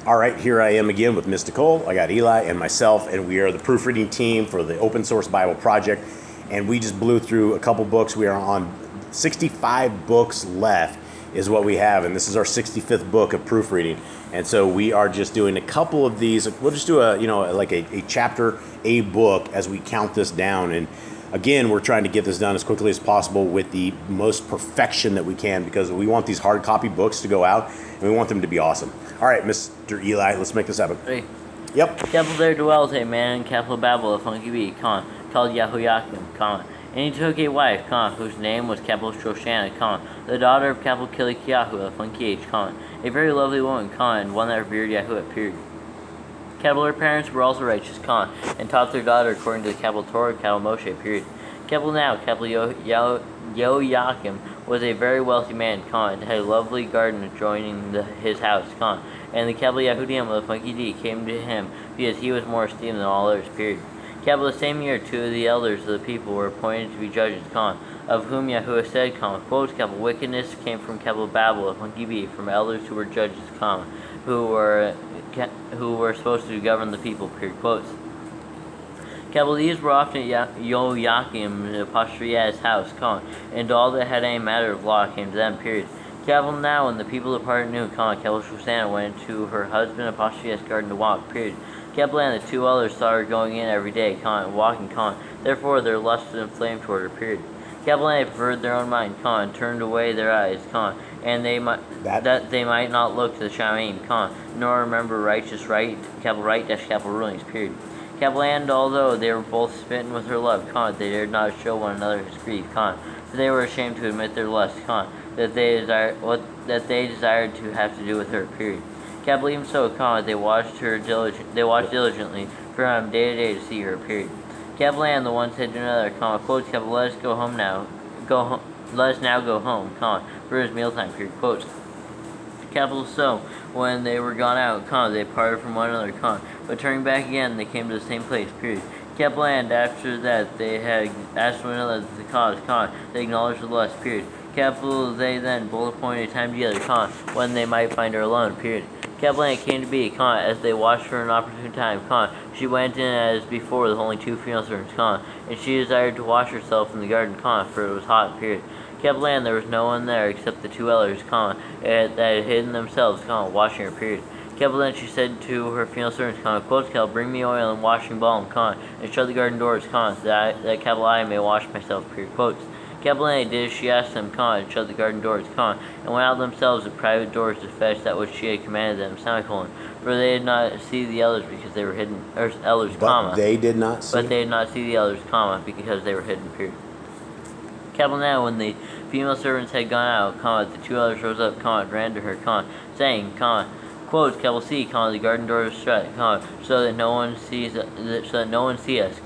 All right, here I am again with Ms. Nicole. I got Eli and myself, and we are the proofreading team for the Open Source Bible Project. And we just blew through a couple books. We are on 65 books left is what we have, and this is our 65th book of proofreading. And so we are just doing a couple of these. We'll just do a chapter, a book as we count this down. And again, we're trying to get this done as quickly as possible with the most perfection that we can, because we want these hard copy books to go out and we want them to be awesome. All right, Mr. Eli, let's make this happen. Ready? Yep. Capital there dwelt a man in capital Babel, a funky bee, called Yehoiakim, and he took a wife, whose name was capital Shoshannah, the daughter of capital Kilikiyahu, a funky H, a very lovely woman, and one that revered Yahuwah, period. Capital her parents were also righteous, and taught their daughter according to the capital Torah, capital Moshe, period. Capital now, capital Yehoiakim was a very wealthy man, and had a lovely garden adjoining his house, and the capital Yehudim of the funky D came to him because he was more esteemed than all others, period. Capital the same year, two of the elders of the people were appointed to be judges, of whom Yahuwah said, quotes, capital wickedness came from capital Babel, of funky B, from elders who were judges, who were supposed to govern the people, period, quotes. Capital these were often at Yehoiakim, the Patriarch's house, and all that had any matter of law came to them, period. Capital now, when the people departed new, capital Shoshannah went to her husband Apocrypha's garden to walk, period. Capital and the two others saw her going in every day, and walking, therefore their lust was inflamed toward her, period. Capital and they preferred their own mind, and turned away their eyes, and that they might not look to the Shamim, nor remember righteous right, capital rulings, period. Capital and although they were both smitten with her love, they dared not show one another his grief, for they were ashamed to admit their lust, that they desired to have to do with her, period. Capital even so, they watched diligently from day to day to see her, period. Capital and the one said to another, quotes, capital let us go home now, let us now go home, for it is mealtime, period, quotes. Capital so, when they were gone out, they parted from one another, but turning back again, they came to the same place, period. Capital and after that, they had asked one another the cause, they acknowledged the lust, period. Capital they then both appointed a time together, when they might find her alone, period. Capital and it came to be, as they watched for an opportune time, she went in as before with only two female servants, and she desired to wash herself in the garden, for it was hot, period. Capital and there was no one there except the two elders, that had hidden themselves, washing her, period. Capital then she said to her female servants, quotes, capital bring me oil and washing balm, and shut the garden doors, that capital I may wash myself, period, quotes. Capital A did as she asked them, and shut the garden doors, and went out themselves at private doors to fetch that which she had commanded them, for they did not see the elders because they were hidden, But they did not see? But they did not see the elders, because they were hidden, period. Capital now, when the female servants had gone out, the two elders rose up, and ran to her, saying, quotes, capital C, the garden door is shut, so that no one see us,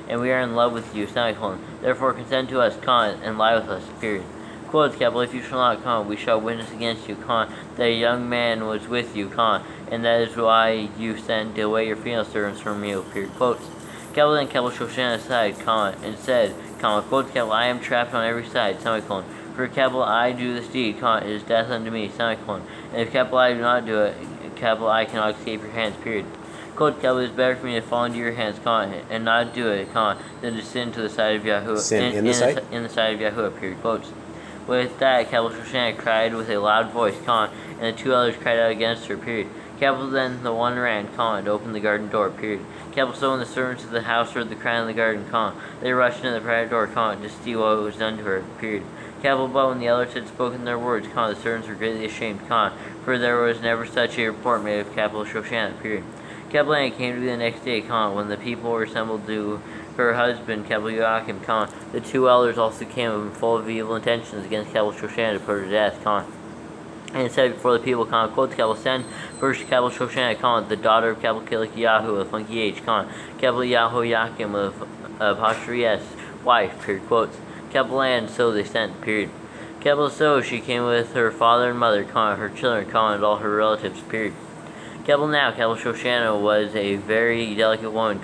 and we are in love with you, therefore consent to us, and lie with us, period. Quotes, capital, if you shall not, we shall witness against you, that a young man was with you, and that is why you sent away your female servants from you, period. Quotes. Capital then capital Shoshannah sighed, and said, quotes, capital, I am trapped on every side, for capital I do this deed, it is death unto me, and if capital I do not do it, capital I cannot escape your hands, period. Quote, capital it is better for me to fall into your hands, and not do it, than to sin to the side of Yahuwah. Sin in the sight? In the sight of Yahuwah, period. Quotes. With that, capital Shoshannah cried with a loud voice, and the two others cried out against her, period. Capital then the one ran, and opened the garden door, period. Capital so when the servants of the house heard the crying in the garden, they rushed into the private door, to see what was done to her, period. Capital but when the elders had spoken their words, the servants were greatly ashamed, for there was never such a report made of capital Shoshannah, period. Capital and it came to be the next day, when the people were assembled to her husband, capital Joachim, the two elders also came full of evil intentions against capital Shoshannah to put her to death, and said before the people, quote, capital send first capital Shoshannah, the daughter of capital Kilikiyahu of funky H, capital Yehoiakim of Patriarch's wife, period, quotes. Capital and so they sent, period. Capital so she came with her father and mother, her children, and all her relatives, period. Capital now, capital Shoshannah was a very delicate woman,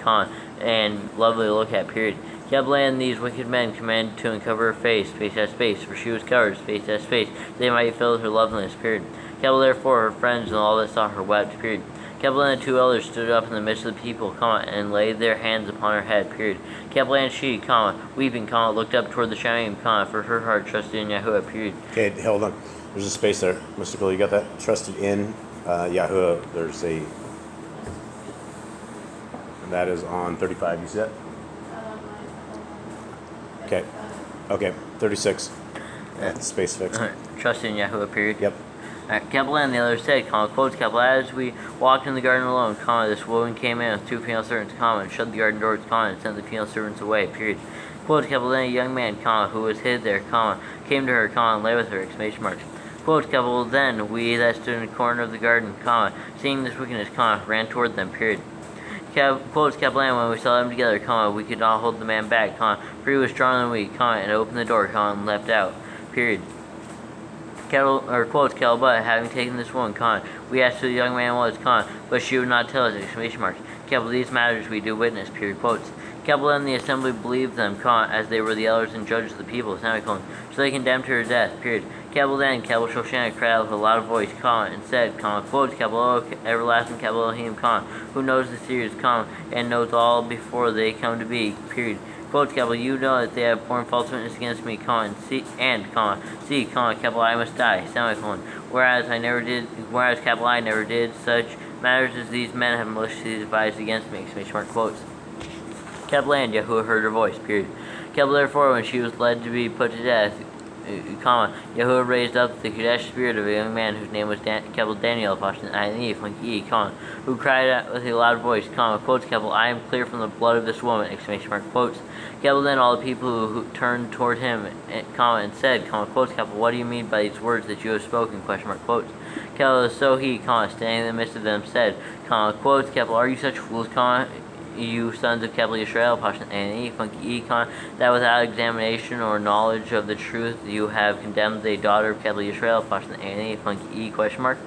and lovely to look at, period. Capital and these wicked men commanded to uncover her face, space as space, for she was covered, space as space, they might fill with her loveliness, period. Capital therefore her friends and all that saw her wept, period. Capital N, the two elders stood up in the midst of the people, and laid their hands upon her head, period. Capital N, she, weeping, looked up toward the Shaim, for her heart trusted in Yahuwah, period. Okay, hold on. There's a space there. Mystical, you got that? Trusted in Yahuwah. There's a... And that is on 35, you see that? Okay. Okay, 36. Space fixed. Trusted in Yahuwah, period. Yep. Capital N, the other said, quotes, capital, as we walked in the garden alone, this woman came in with two female servants, and shut the garden doors, and sent the female servants away, period. Quotes, capital N, a young man, who was hid there, came to her, and lay with her, exclamation marks. Quotes, capital then, we that stood in the corner of the garden, seeing this wickedness, ran toward them, period. Quotes, capital N, when we saw them together, we could not hold the man back, for he was stronger than we, and opened the door, and leapt out, period. Quotes, but having taken this woman, we asked who the young man was, but she would not tell us, exclamation marks. These matters we do witness, period. Quotes, and the assembly believed them, as they were the elders and judges of the people, so they condemned her to death, period. Then, Shoshannah cried out with a loud voice, and said, quotes, O everlasting Elohim, who knows the series, and knows all before they come to be, period. Quotes, you know that they have borne false witness against me, I must die, whereas I never did such matters as these men have maliciously devised against me, exclamation mark, quotes. And Yahuwah heard her voice, period. Therefore, when she was led to be put to death, Yahuwah raised up the Kadesh spirit of a young man whose name was Daniel, who cried out with a loud voice, quotes, I am clear from the blood of this woman, exclamation mark, quotes. Then all the people who turned toward him, and said, quotes, what do you mean by these words that you have spoken, question mark, quotes. So he, standing in the midst of them, said, quotes, are you such fools, you sons of Israel, that without examination or knowledge of the truth you have condemned the daughter of Israel, question mark.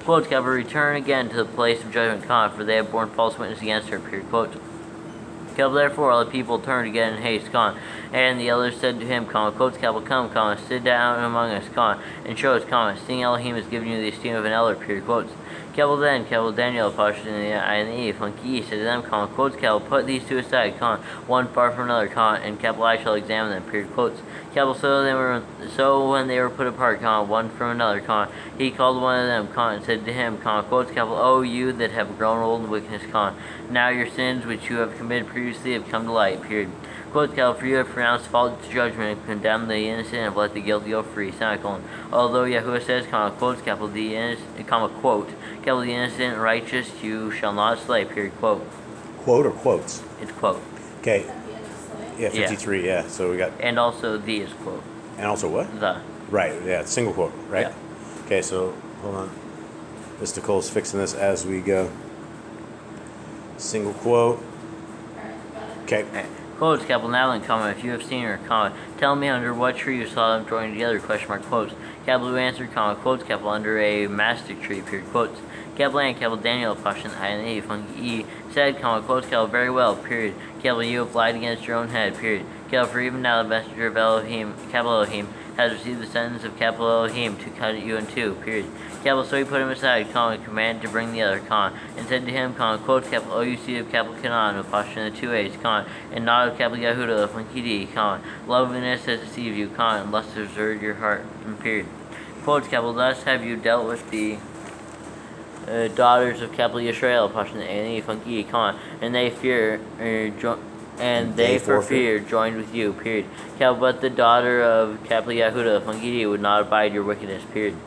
Quotes, return again to the place of judgment, for they have borne false witness against her, period. Quotes. Therefore all the people turned again in haste, and the elders said to him, quotes, come, sit down among us, and show us, seeing Elohim has given you the esteem of an elder, period. Quotes. Then, Daniel, said to them, quotes, put these two aside, one far from another, and I shall examine them, period. Quotes. So when they were put apart, one from another, he called one of them, and said to him, quotes, O you that have grown old in wickedness, now your sins which you have committed previously have come to light, period. Quotes, for you have pronounced false judgment and condemned the innocent and have let the guilty go free, although Yahuwah says, quotes, the innocent, quote, the innocent and righteous you shall not slay, period. Quote. Quote or quotes? It's quote. Okay. Yeah, 53, yeah. So we got... And also the is quote. And also what? The. Right, yeah, single quote, right? Yeah. Okay, so hold on. Mr. Cole's fixing this as we go. Single quote. Okay. Quotes, now then, if you have seen her, tell me under what tree you saw them joined together, question mark, quotes. Who answered, quotes, under a mastic tree, period, quotes. And Daniel, said, quotes, very well, period. You have lied against your own head, period. For even now the messenger of Elohim, has received the sentence of Elohim to cut you in two, period. So he put him aside, and commanded to bring the other, and said to him, quotes, O you seed of Canaan, who posture in the 2 A's, and not of Yahuda, of Kidi, loveliness has deceived you, and lust has deserted your heart, period. Quotes, thus have you dealt with the daughters of Israel, and they fear, and they for fear joined with you, period. But the daughter of Yahuda, would not abide your wickedness, period.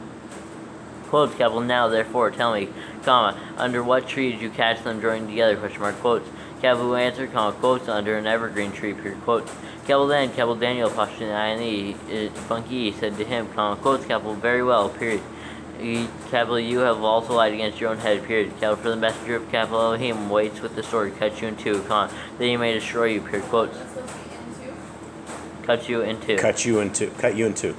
Quotes, now therefore tell me, under what tree did you catch them joined together, question mark, quotes. Who answered, quotes, under an evergreen tree, period, quotes. Then, Daniel, said to him, quotes, very well, period. You have also lied against your own head, period. For the messenger of Elohim waits with the sword, cut you in two, that he may destroy you, period, quotes. Cut you in two. Cut you in two. Cut you in two.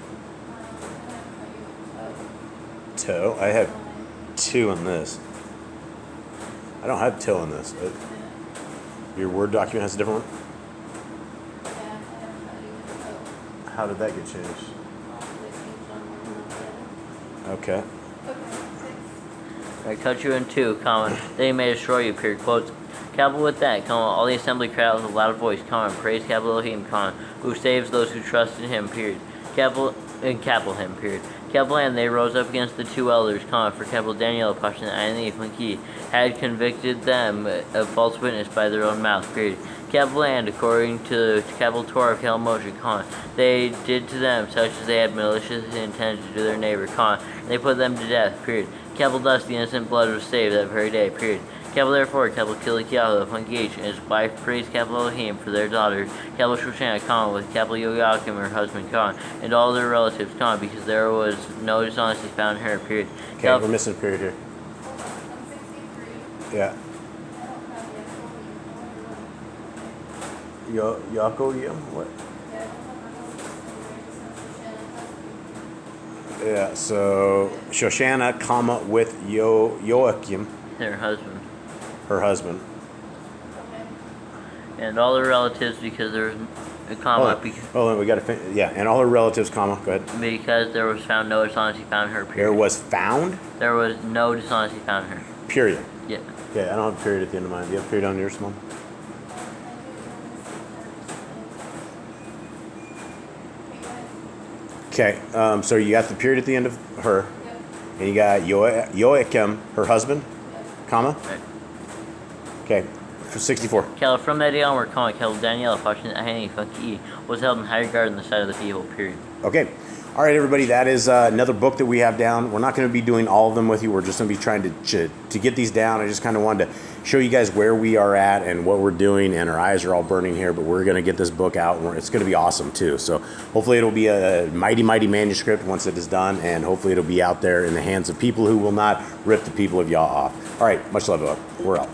Toe. I have two in this. I don't have toe in this. Your Word document has a different one? How did that get changed? Okay. I cut you in two, comma, they may destroy you, period. Quotes. Capital with that, comma, all the assembly cried out with a loud voice, comma, praise capital Elohim, comma, who saves those who trust in him, period. Capital him, period. Capital and they rose up against the two elders, comma, for capital Daniel, Pashtan, and Funki had convicted them of false witness by their own mouth, period. Capital and according to capital Torah of Kel Moshe, comma, they did to them such as they had maliciously intended to do their neighbor, comma, and they put them to death, period. Capital thus the innocent blood was saved that very day, period. Capital therefore, capital Kilikiyahu of Funky H and his wife praised capital Elohim for their daughter, capital Shoshannah, comma, with capital Yoakim, her husband, comma, and all their relatives, comma, because there was no dishonesty found in her, period. Okay, we're missing a period here. Yeah. Yaakov, what? Yeah, so Shoshannah, comma, with Joachim, Her husband. her husband. And all their relatives, because there was a comma, Hold on, we got to yeah, and all her relatives, comma, go ahead. because there was found no dishonesty found in her, period. There was found? There was no dishonesty found in her. Period. Yeah. Okay, I don't have a period at the end of mine. Do you have a period on yours, Mom? Okay, so you got the period at the end of her, and you got Joachim, her husband, comma. Right. Okay, for 64. Kel, from that day onward, comma, Kel, Daniel, Pashtan, Ahani, Funki, was held in high regard in the sight of the people, period. Okay. All right, everybody, that is another book that we have down. We're not going to be doing all of them with you. We're just going to be trying to get these down. I just kind of wanted to show you guys where we are at and what we're doing, and our eyes are all burning here, but we're going to get this book out, and it's going to be awesome, too. So hopefully it'll be a mighty, mighty manuscript once it is done, and hopefully it'll be out there in the hands of people who will not rip the people of Yah off. All right, much love, we're out.